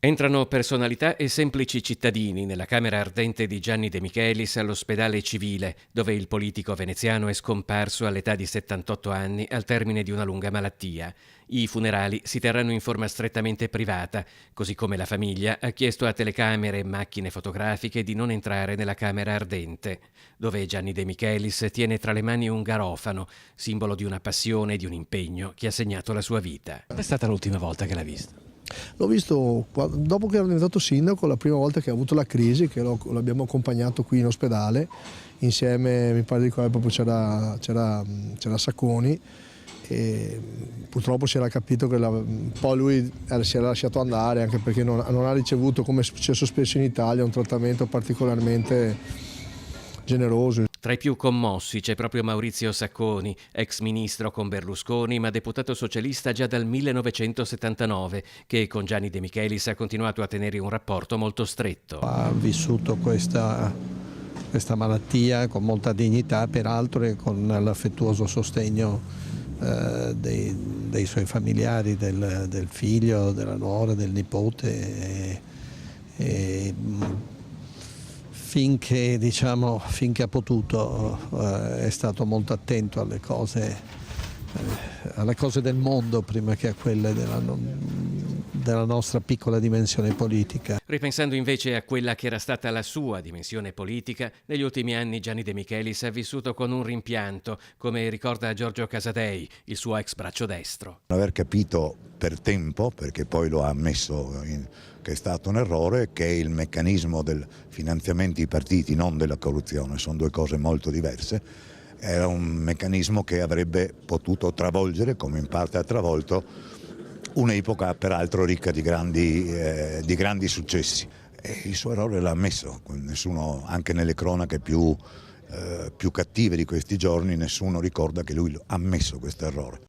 Entrano personalità e semplici cittadini nella camera ardente di Gianni De Michelis all'ospedale civile, dove il politico veneziano è scomparso all'età di 78 anni al termine di una lunga malattia. I funerali si terranno in forma strettamente privata, così come la famiglia ha chiesto a telecamere e macchine fotografiche di non entrare nella camera ardente, dove Gianni De Michelis tiene tra le mani un garofano, simbolo di una passione e di un impegno che ha segnato la sua vita. Qual è stata l'ultima volta che l'ha visto? L'ho visto dopo che ero diventato sindaco, la prima volta che ha avuto la crisi, che l'abbiamo accompagnato qui in ospedale, insieme, mi pare di qua proprio c'era Sacconi, e purtroppo si era capito che poi lui si era lasciato andare, anche perché non ha ricevuto, come è successo spesso in Italia, un trattamento particolarmente generoso. Tra i più commossi c'è proprio Maurizio Sacconi, ex ministro con Berlusconi ma deputato socialista già dal 1979, che con Gianni De Michelis ha continuato a tenere un rapporto molto stretto. Ha vissuto questa malattia con molta dignità, peraltro, e con l'affettuoso sostegno dei suoi familiari, del figlio, della nuora, del nipote. Finché ha potuto è stato molto attento alle cose del mondo prima che a quelle della nostra piccola dimensione politica. Ripensando invece a quella che era stata la sua dimensione politica, negli ultimi anni Gianni De Michelis ha vissuto con un rimpianto, come ricorda Giorgio Casadei, il suo ex braccio destro. Aver capito per tempo, perché poi lo ha ammesso che è stato un errore, che il meccanismo del finanziamento ai partiti, non della corruzione, sono due cose molto diverse, era un meccanismo che avrebbe potuto travolgere, come in parte ha travolto, un'epoca peraltro ricca di grandi successi. E il suo errore l'ha ammesso, nessuno, anche nelle cronache più cattive di questi giorni, nessuno ricorda che lui ha ammesso questo errore.